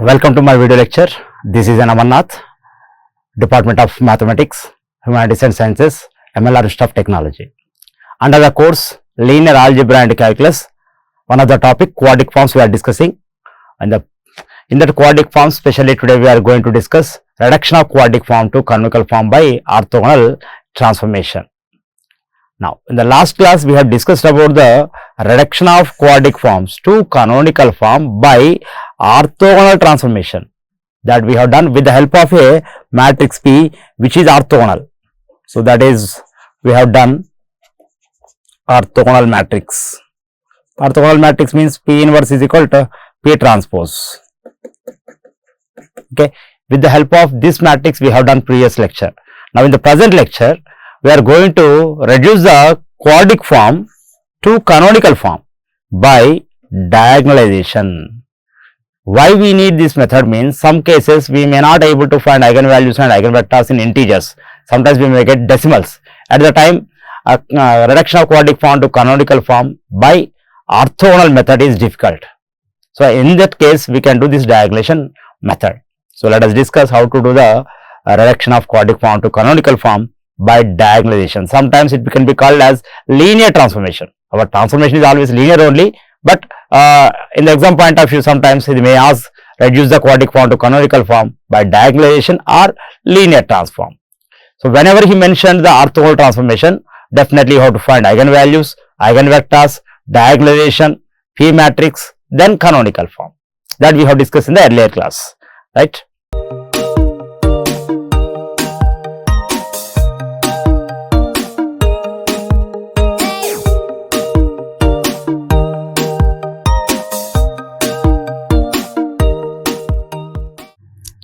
Welcome to my video lecture. This is an Amarnath, Department of Mathematics, Humanities and Sciences, MLR Institute of Technology. Under the course Linear Algebra and Calculus, one of the topic quadratic forms we are discussing. And in that quadratic form, especially today we are going to discuss reduction of quadratic form to canonical form by orthogonal transformation. Now, in the last class we have discussed about the reduction of quadratic forms to canonical form by orthogonal transformation, that we have done with the help of a matrix P which is orthogonal. So, that is we have done orthogonal matrix. Orthogonal matrix means P inverse is equal to P transpose. Okay. With the help of this matrix we have done previous lecture. Now, in the present lecture we are going to reduce the quadratic form to canonical form by diagonalization. Why we need this method means some cases we may not able to find eigenvalues and eigenvectors in integers. Sometimes we may get decimals. At the time reduction of quadratic form to canonical form by orthogonal method is difficult. So, in that case we can do this diagonalization method. So, let us discuss how to do the reduction of quadratic form to canonical form by diagonalization. Sometimes it can be called as linear transformation. Our transformation is always linear only, but in the exam point of view sometimes they may ask reduce the quadratic form to canonical form by diagonalization or linear transform. So, whenever he mentioned the orthogonal transformation, definitely you have to find eigenvalues, eigenvectors, diagonalization, P matrix, then canonical form. That we have discussed in the earlier class, right?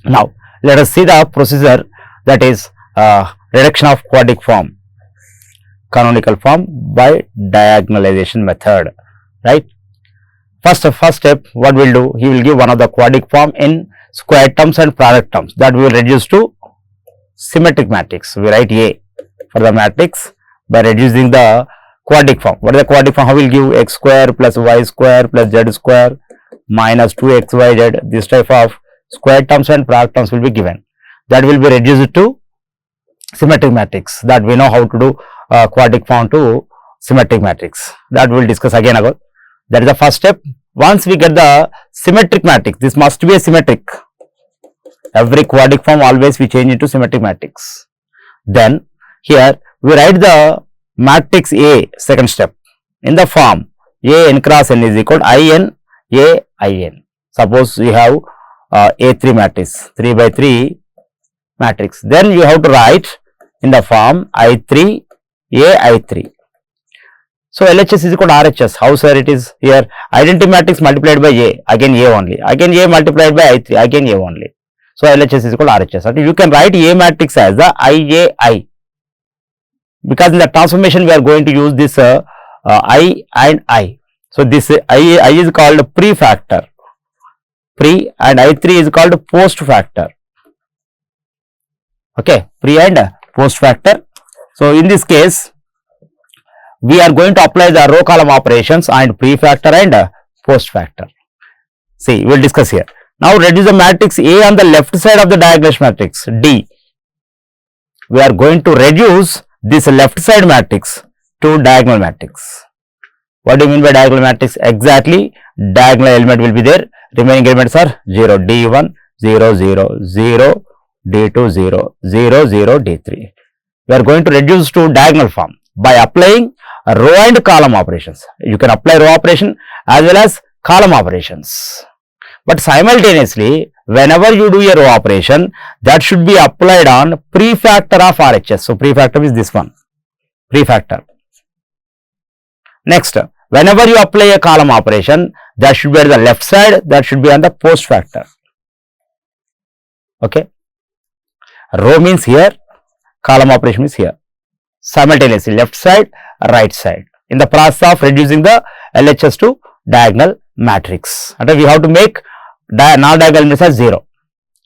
Now, let us see the procedure, that is reduction of quadratic form, canonical form by diagonalization method, right. First step, what we will do, he will give one of the quadratic form in square terms and product terms, that we will reduce to symmetric matrix. We write A for the matrix by reducing the quadratic form. What is the quadratic form? How will give x square plus y square plus z square minus 2xyz, this type of square terms and product terms will be given. That will be reduced to symmetric matrix. That we know how to do quadratic form to symmetric matrix. That we will discuss again. That is the first step. Once we get the symmetric matrix, this must be a symmetric. Every quadratic form always we change into symmetric matrix. Then here we write the matrix A, second step, in the form A n cross n is equal to I n A I n. Suppose we have A3 matrix, 3 by 3 matrix. Then you have to write in the form I3 A I3. So, LHS is equal to RHS. How sir it is here? Identity matrix multiplied by A, again A only. Again A multiplied by I3, again A only. So, LHS is equal to RHS. Okay, you can write A matrix as the IAI. Because in the transformation we are going to use this I and I. So, this I is called prefactor. Pre and I3 is called post factor. Okay, pre and post factor. So, in this case, we are going to apply the row column operations and prefactor and post factor. See, we will discuss here. Now, reduce the matrix A on the left side of the diagonal matrix D. We are going to reduce this left side matrix to diagonal matrix. What do you mean by diagonal matrix? Exactly, diagonal element will be there. Remaining elements are 0, D1, 0, 0, 0, D2, 0, 0, 0, D3. We are going to reduce to diagonal form by applying row and column operations. You can apply row operation as well as column operations. But simultaneously, whenever you do a row operation, that should be applied on prefactor of RHS. So, prefactor is this one, prefactor. Next, whenever you apply a column operation, that should be at the left side, that should be on the post factor. Okay. Row means here, column operation is here. Simultaneously, left side, right side. In the process of reducing the LHS to diagonal matrix. And we have to make non-diagonal elements as 0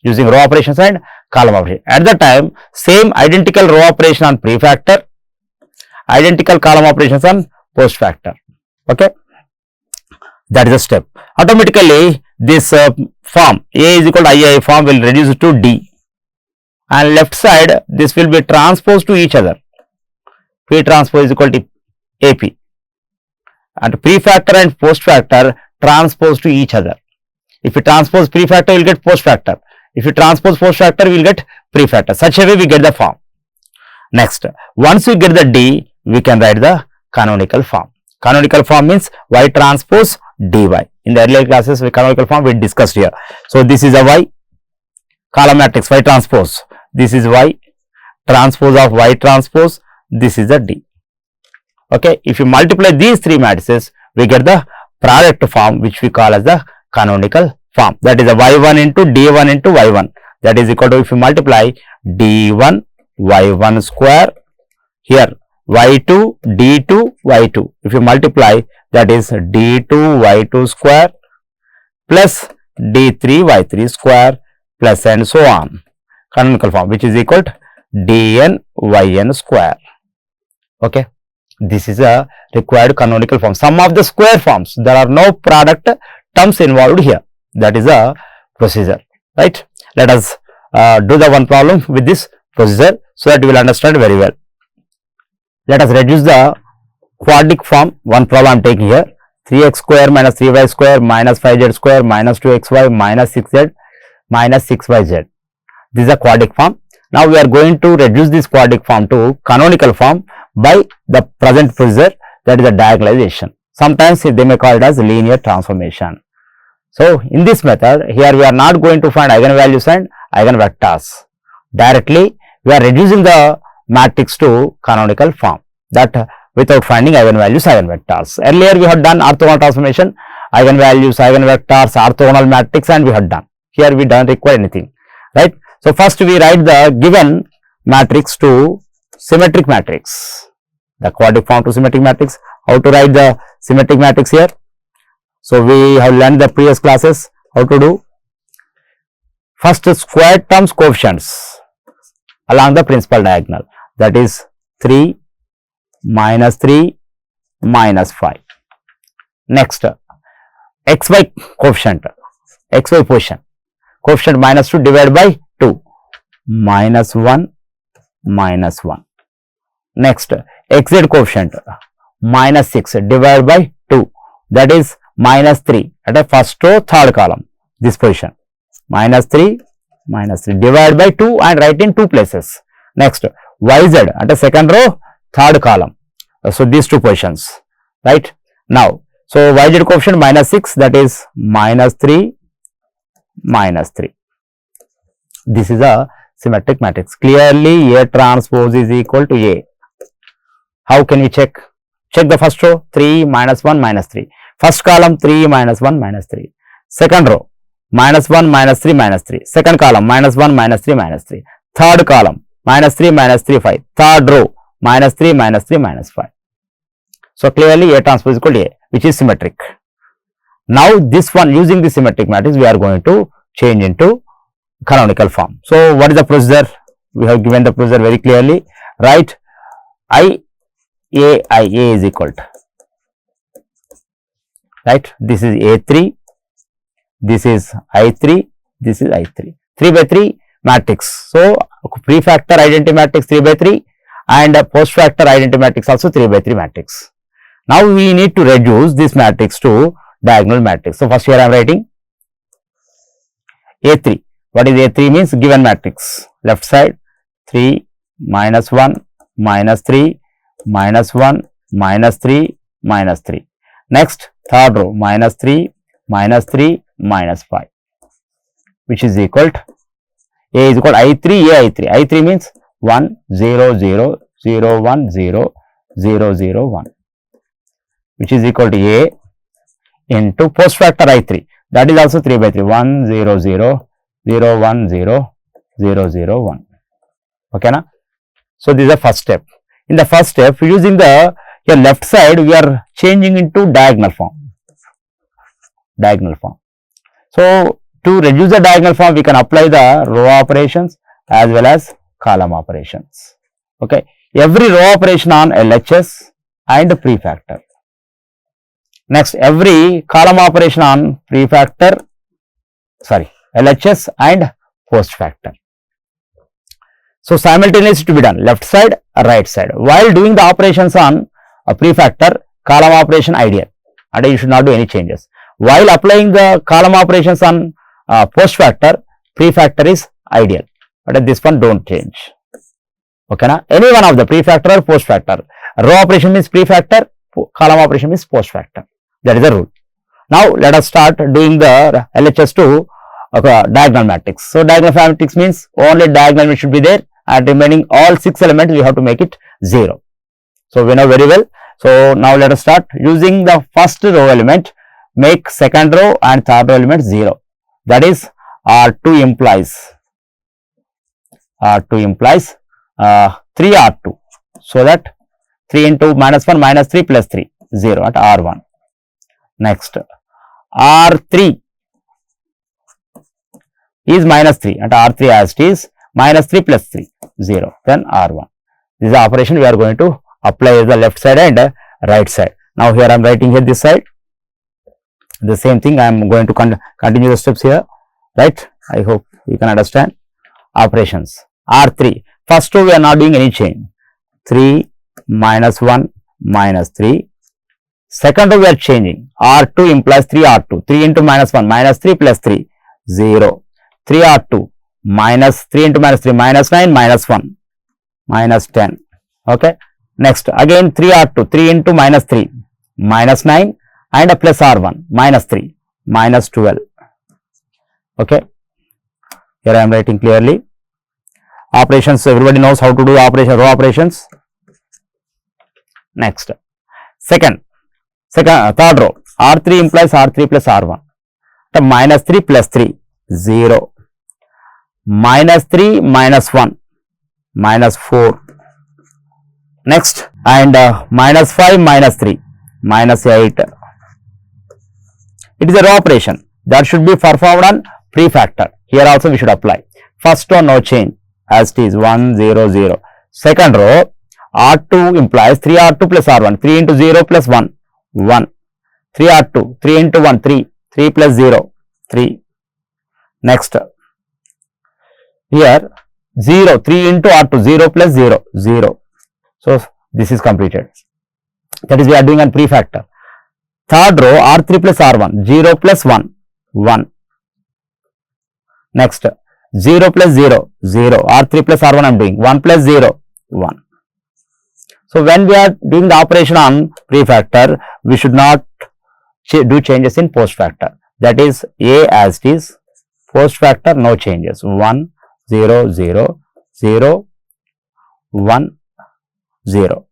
using row operations and column operation. At the time, same identical row operation on prefactor, identical column operations on post factor. Okay. That is a step. Automatically this form A is equal to II form will reduce to D, and left side this will be transposed to each other. P transpose is equal to AP, and prefactor and post factor transpose to each other. If you transpose prefactor, you will get post factor. If you transpose post factor, you will get prefactor. Such a way we get the form. Next, once we get the D, we can write the canonical form. Canonical form means Y transpose dy. In the earlier classes, canonical form we discussed here. So this is a Y column matrix Y transpose. This is Y transpose of Y transpose. This is the D. Okay, if you multiply these three matrices, we get the product form, which we call as the canonical form. That is a Y1 into D1 into Y1. That is equal to, if you multiply D1 Y1 square, here Y2 D2 Y2. If you multiply, that is D2 Y2 square plus D3 Y3 square plus and so on. Canonical form, which is equal to Dn Yn square. Okay, this is a required canonical form. Some of the square forms, there are no product terms involved here. That is a procedure, right? Let us do the one problem with this procedure so that you will understand very well. Let us reduce the quadratic form. One problem I am taking here: 3x square minus 3y square minus 5z square minus 2xy minus 6z minus 6yz. This is a quadratic form. Now we are going to reduce this quadratic form to canonical form by the present procedure, that is a diagonalization. Sometimes they may call it as linear transformation. So in this method, here we are not going to find eigenvalues and eigenvectors. Directly we are reducing the matrix to canonical form, that without finding eigenvalues, eigenvectors. Earlier we had done orthogonal transformation, eigenvalues, eigenvectors, orthogonal matrix, and we had done. Here we don't require anything, right? So first we write the given matrix to symmetric matrix, the quadratic form to symmetric matrix. How to write the symmetric matrix here? So we have learned the previous classes how to do. First, square terms coefficients along the principal diagonal, that is 3 minus 3 minus 5. Next, xy coefficient, xy position, coefficient minus 2 divided by 2, minus 1 minus 1. Next, xz coefficient minus 6 divided by 2, that is minus 3 at a first row third column, this position, minus 3 divided by 2 and write in two places. Next, yz at a second row third column, so these two positions, right? Now, so yz coefficient minus 6, that is minus 3 minus 3. This is a symmetric matrix. Clearly A transpose is equal to A. How can we check? Check the first row, 3 minus 1 minus 3. First column, 3 minus 1 minus 3. Second row, minus 1 minus 3 minus 3. Second column, minus 1 minus 3 minus 3. Third column, minus 3 minus 3 5. Third row, minus 3 minus 3 minus 5. So clearly A transpose is equal to A, which is symmetric. Now this one, using the symmetric matrix, we are going to change into canonical form. So what is the procedure? We have given the procedure very clearly. Write A is equal to, right? This is A3, this is I3, this is I3. 3 by 3 matrix. So prefactor identity matrix 3 by 3 and post factor identity matrix also 3 by 3 matrix. Now we need to reduce this matrix to diagonal matrix. So first here I am writing A3. What is A3 means? Given matrix. Left side 3 minus 1 minus 3 minus 1 minus 3 minus 3. Next, third row minus 3 minus 3 minus 5, which is equal to A is equal to I3 A I3. I3 means 1 0 0 0 1 0 0 0 1, which is equal to A into post factor I3, that is also 3 by 3, 1 0 0 0 1 0 0 0 1. Okay na? So this is the first step. In the first step, using the here left side, we are changing into diagonal form. Diagonal form. So to reduce the diagonal form, we can apply the row operations as well as column operations. Okay. Every row operation on LHS and prefactor. Next, every column operation on prefactor LHS and post factor. So simultaneously to be done, left side, right side. While doing the operations on a prefactor, column operation ideal, and you should not do any changes. While applying the column operations on post factor, prefactor is ideal, but this one don't change. Okay, na? Any one of the prefactor or post factor. Row operation means prefactor, column operation means post factor. That is the rule. Now let us start doing the LHS to diagonal matrix. So diagonal matrix means only diagonal should be there, and remaining all 6 elements we have to make it 0. So we know very well. So now let us start using the first row element, make second row and third row element 0. That is R2 implies 3R2. So that 3 into -1 minus 3 plus 3, 0 at R1. Next, R3 is -3 at R3 as it is, -3 plus 3, 0, then R1. This is the operation we are going to apply the left side and right side. Now here I am writing here this side. The same thing I am going to continue the steps here, right? I hope you can understand. Operations. R3. First row we are not doing any change. 3 minus 1 minus 3. Second row we are changing. R2 implies 3R2. 3 into -1 minus 3 plus 3, 0. 3R2 minus 3 into -3 minus 9 minus 1 minus 10. Okay. Next again 3R2. 3 into -3 minus 9 and a plus R1 minus 3 minus 12. Okay. Here I am writing clearly. Operations, everybody knows how to do operation, row operations. Next, third row, R3 implies R3 plus R1. The -3 plus 3, 0. -3 minus 1, minus 4. Next, and -5 minus 3, minus 8. It is a row operation that should be performed on prefactor. Here also we should apply. First row no change, as it is 1 0 0. Second row R2 implies 3R2 plus R1, 3 into 0 plus 1, 1. 3R2, 3 into 1, 3, 3 plus 0, 3. Next, here 0, 3 into R2, 0 plus 0, 0. So this is completed. That is we are doing on prefactor. Third row R3 plus R1, 0 plus 1, 1. Next, 0 plus 0, 0. R3 plus R1 I am doing. 1 plus 0, 1. So when we are doing the operation on prefactor, we should not do changes in post factor. That is A as it is. Post factor no changes. 1 0 0 0 1 0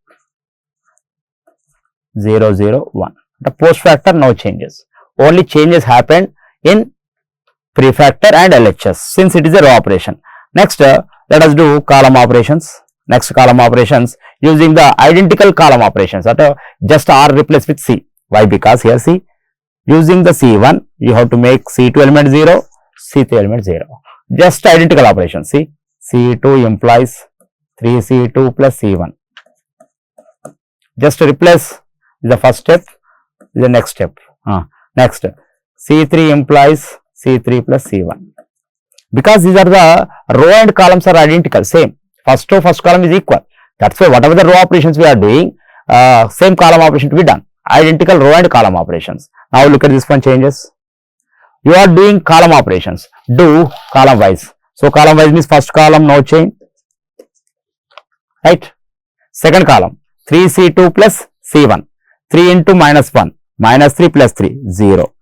0 0 1. The post factor no changes. Only changes happen in prefactor and LHS since it is a row operation. Next, let us do column operations. Next, column operations using the identical column operations. Just R replaced with C. Why? Because here see, using the C1 you have to make C2 element 0, C3 element 0. Just identical operations. See, C2 implies 3C2 plus C1. Just replace the first step, the next step. Next, C3 implies C3 plus C1. Because these are the row and columns are identical, same. First row, first column is equal. That's why whatever the row operations we are doing, same column operation to be done. Identical row and column operations. Now look at this one changes. You are doing column operations. Do column wise. So column wise means first column no change. Right. Second column 3C2 plus C1. 3 into -1 minus 3 plus 3 0.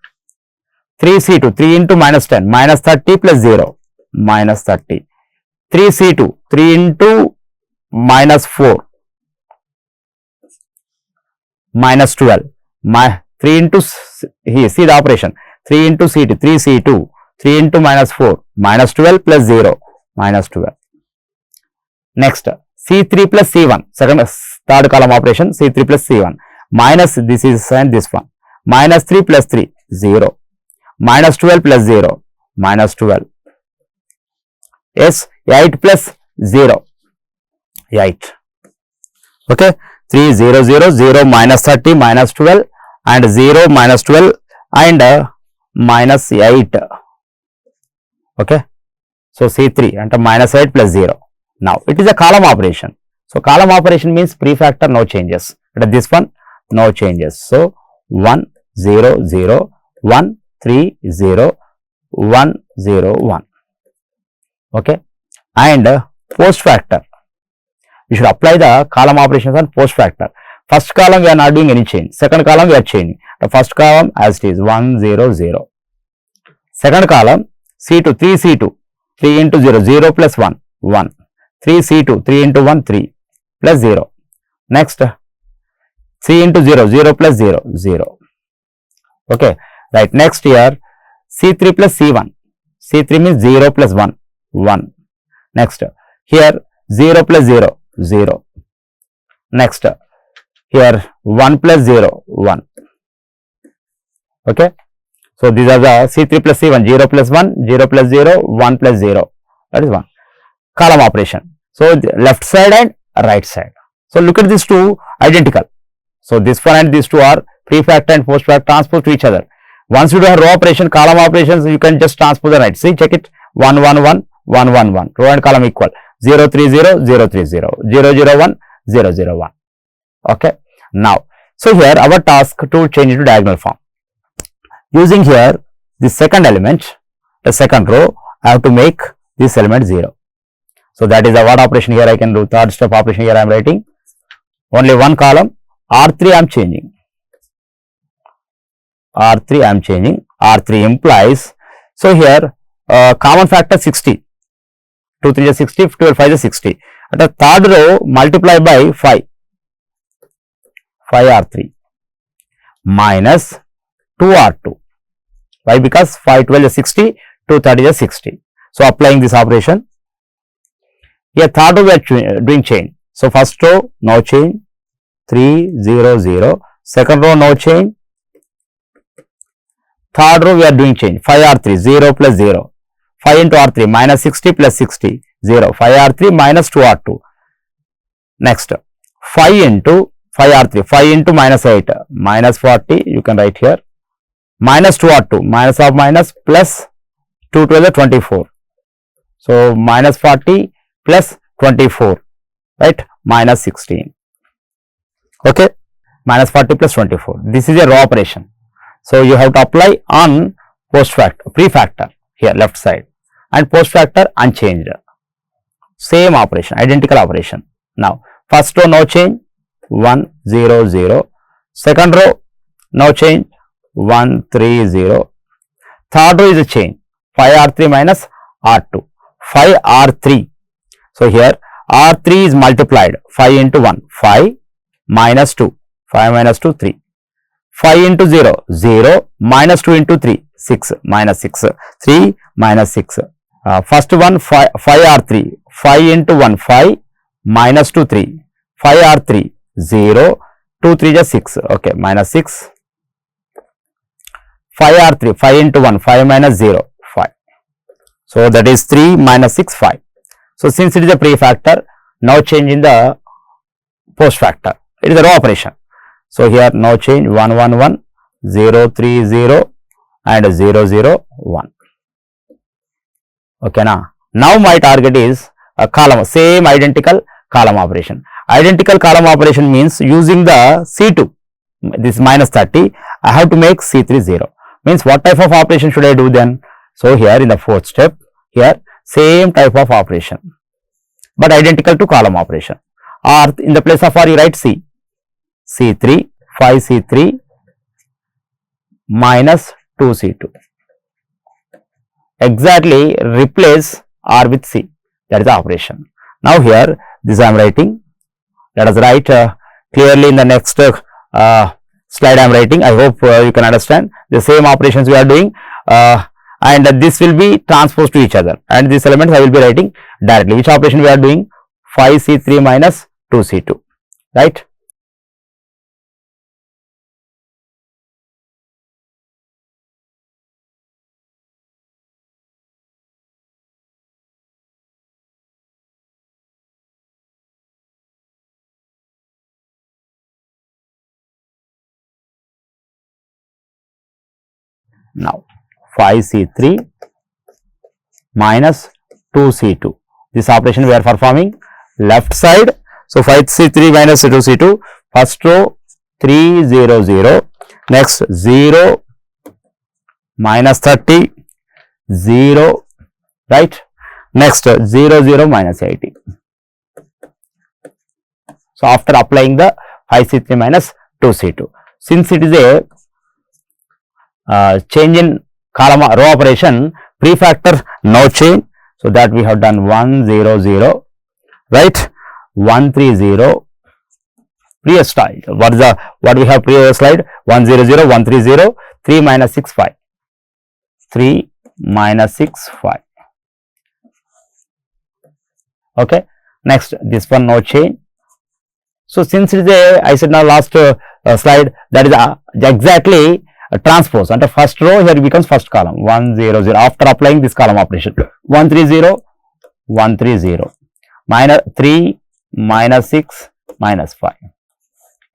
3C2 3 into -10 minus 30 plus 0 minus 30. 3C2 3 into -4 minus 12 3 into here see the operation 3 into C2 3C2 3 into -4 minus 12 plus 0 minus 12. Next C3 plus C1 third column operation C3 plus C1 minus this is and this one minus 3 plus 3 0 minus 12 plus 0 minus 12. Yes, 8 plus 0 8. Okay, 3 0 0 0 minus 30 minus 12 and 0 minus 12 and minus 8. Okay. So C3 and minus 8 plus 0. Now it is a column operation. So column operation means prefactor no changes. But this one no changes. So 1 0 0 1 3 0 1 0 1. Okay. And post factor. We should apply the column operations on post factor. First column we are not doing any change. Second column we are changing. The first column as it is 1 0 0. Second column C2 3 C2 3 into 0 0 plus 1 1. 3 C2 3 into 1 3 plus 0. Next 3 into 0 0 plus 0 0. Okay. Right. Next here C3 plus C1. C3 means 0 plus 1 1. Next here 0 plus 0 0. Next here 1 plus 0 1. Okay. So these are the C3 plus C1, 0 plus 1, 0 plus 0, 1 plus 0. That is 1. Column operation. So left side and right side. So look at these two identical. So this one and these two are prefactor and postfactor transpose to each other. Once you do a row operation, column operations, you can just transpose the right. See, check it. 1 1 1 1 1 1. Row and column equal. 0 3 0 0 3 0 0 0 1 0 0 1. Okay. Now, so here our task to change into diagonal form. Using here the second element, the second row, I have to make this element 0. So that is the what operation here I can do. Third step operation here I am writing. Only one column. R3 I am changing. R3 I am changing. R3 implies. So here common factor 60. 2 3 is 60, 12 5 is 60. At the third row multiply by 5. 5R3 minus 2R2. Why? Because 5 12 is 60, 2 30 is 60. So applying this operation. Here third row we are doing change. So first row no change, 3 0 0. Second row no change. Third row we are doing change. 5R3 0 plus 0. 5 into R3 minus 60 plus 60 0. 5R3 minus 2R2. Next 5 into 5R3 5 into minus 8 minus 40 you can write here. Minus 2R2 minus of minus plus 2 12 24. So minus 40 plus 24, right, minus 16. Okay, minus 40 plus 24. This is a row operation. So you have to apply on post factor, prefactor here left side, and post factor unchanged. Same operation, identical operation. Now first row no change, 1 0 0. Second row no change, 1 3 0. Third row is a change, 5R3 minus R2, 5R3. So here R3 is multiplied, 5 into 1 5 minus 2, 5 minus 2 3, 5 into 0 0 minus 2 into 3 6 minus 6, 3 minus 6. First one 5R3, 5 into 1 5 minus 2 3, 5R3 0, 2 3 is 6, okay, minus 6. 5R3, 5 into 1 5 minus 0 5. So that is 3 minus 6 5. So since it is a prefactor, no change in the post factor. It is a row operation. So here no change, 1 1 1 0 3 0 and 0 0 1. Okay, now my target is a column, same identical column operation. Identical column operation means using the C2, this minus 30, I have to make C3 0. Means what type of operation should I do then? So here in the fourth step, here same type of operation, but identical to column operation. Or in the place of R you write C, C3, 5C3 minus 2C2. Exactly replace R with C, that is the operation. Now here this I am writing, let us write clearly in the next slide I am writing. I hope you can understand the same operations we are doing, and this will be transposed to each other, and these elements I will be writing directly. Which operation we are doing? 5C3 minus 2C2, right? Now 5C3 minus 2C2. This operation we are performing left side. So 5C3 minus 2C2, first row 3 0 0, next 0 minus 30 0, right, next 0 0 minus 80. So after applying the 5C3 minus 2C2, since it is a change in column row operation, prefactor no change, so that we have done 1 0 0, right, 1 3 0. Previous slide, what we have previous slide, 1 0 0, 1 3 0, 3 minus 6 5, 3 minus 6 5. Okay, next this one no change. So since it is a, I said now last slide, that is exactly a transpose, and the first row here becomes first column 1 0 0 after applying this column operation, 1 3 0 1 3 0, minus 3 minus 6 minus 5.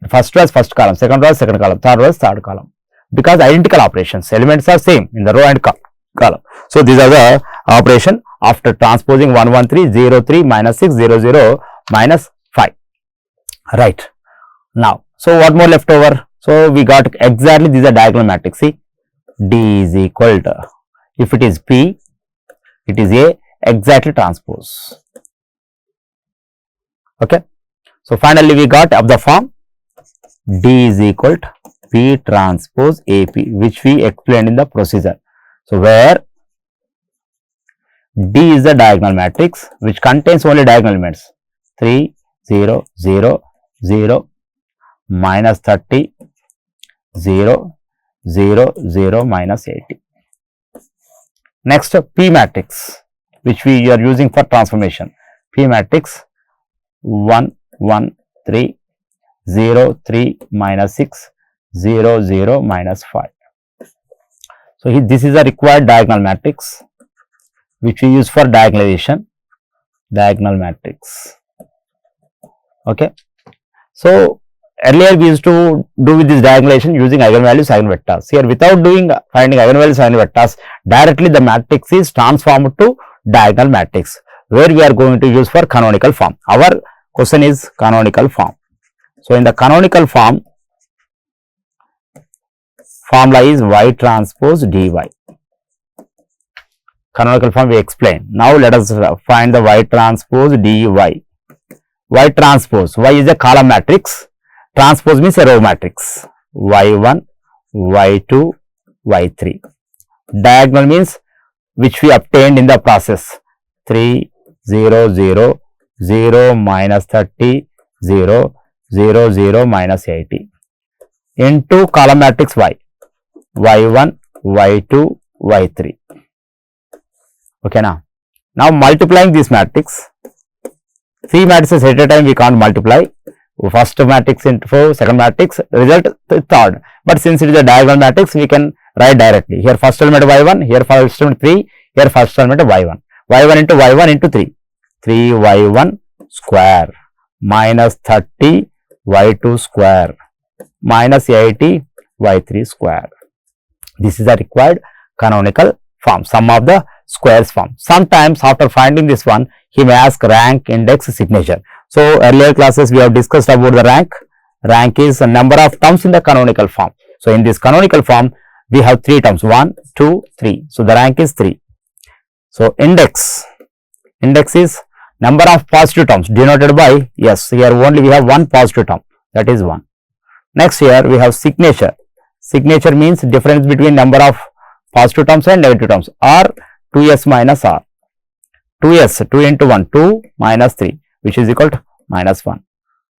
First row is first column, second row is second column, third row is third column, because identical operations, elements are same in the row and column. So these are the operation after transposing 1 1 3 0 3 minus 6 0 0 minus 5, right. Now, so what more left over? So we got exactly this is a diagonal matrix. See, D is equal to, if it is P, it is a exactly transpose. Okay. So finally we got of the form D is equal to P transpose AP, which we explained in the procedure. So where D is the diagonal matrix which contains only diagonal elements 3 0 0 0 minus 30 0 0 0 minus 80. Next P matrix which we are using for transformation, P matrix 1 1 3 0 3 minus 6 0 0 minus 5. So this is a required diagonal matrix which we use for diagonalization, diagonal matrix. Okay. So earlier we used to do with this diagonalization using eigenvalues, eigenvectors. Here without finding eigenvalues, eigenvectors, directly the matrix is transformed to diagonal matrix, where we are going to use for canonical form. Our question is canonical form. So in the canonical form, formula is Y transpose dy. Canonical form we explain. Now let us find the Y transpose dy. Y transpose, Y is a column matrix, transpose means a row matrix, Y1, Y2, Y3. Diagonal means which we obtained in the process, 3 0 0 0 minus 30 0 0 0 minus 80 into column matrix Y, Y1, Y2, Y3. Okay, now multiplying this matrix, 3 matrices at a time we can't multiply, first matrix into second matrix, result third, but since it is a diagonal matrix we can write directly. Here first element Y1, here first element 3, here first element Y1, Y1 into Y1 into 3, 3Y1 square minus 30 Y2 square minus 80 Y3 square. This is the required canonical form, sum of the squares form. Sometimes after finding this one, he may ask rank, index, signature. So earlier classes we have discussed about the rank. Rank is a number of terms in the canonical form. So in this canonical form, we have 3 terms, 1, 2, 3. So the rank is 3. So index is number of positive terms denoted by S. Here only we have one positive term, that is 1. Next here we have signature. Signature means difference between number of positive terms and negative terms, or 2s minus r. 2s, 2 into 1, 2 minus 3, which is equal to minus 1.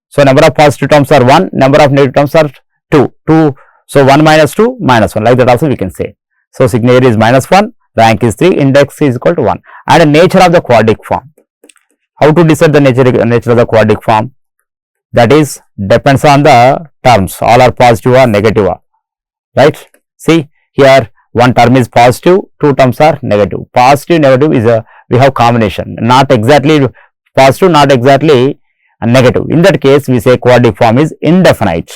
So number of positive terms are 1, number of negative terms are 2. So 1 minus 2 minus 1, like that also we can say. So signature is minus 1, rank is 3, index is equal to 1. And the nature of the quadratic form. How to decide the nature of the quadratic form? That is depends on the terms, all are positive or negative, right? See here one term is positive, 2 terms are negative. Positive, negative is we have combination, not exactly positive, not exactly negative. In that case we say quadratic form is indefinite.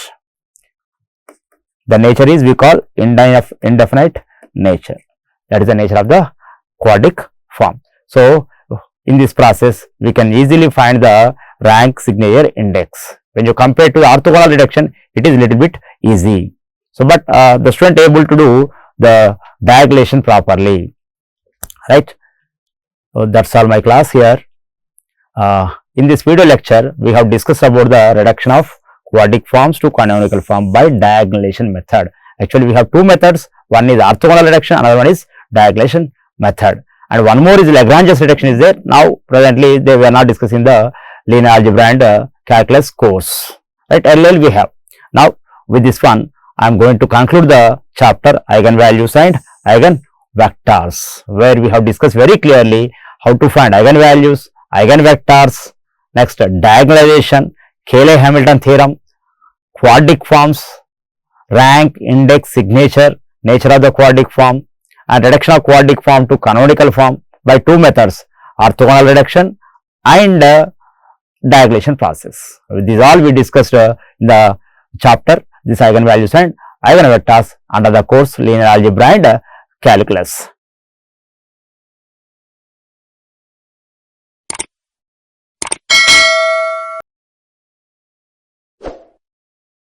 The nature is we call indefinite nature. That is the nature of the quadratic form. So, in this process, we can easily find the rank signature index. When you compare to the orthogonal reduction, it is a little bit easy. So, but the student able to do the diagonalization properly, right? So, that's all my class here. In this video lecture, we have discussed about the reduction of quadratic forms to canonical form by diagonalization method. Actually, we have two methods. One is orthogonal reduction, another one is diagonalization method. And one more is Lagrange's reduction is there. Now, presently, we are not discussing the linear algebra and calculus course. Right? LL we have. Now, with this one, I am going to conclude the chapter eigenvalues and eigenvectors, where we have discussed very clearly how to find eigenvalues, eigenvectors, next diagonalization, Cayley-Hamilton theorem, quadratic forms, rank, index, signature, nature of the quadratic form, and reduction of quadratic form to canonical form by two methods, orthogonal reduction and diagonalization process. These all we discussed in the chapter, this eigenvalues and eigenvectors under the course linear algebra and calculus.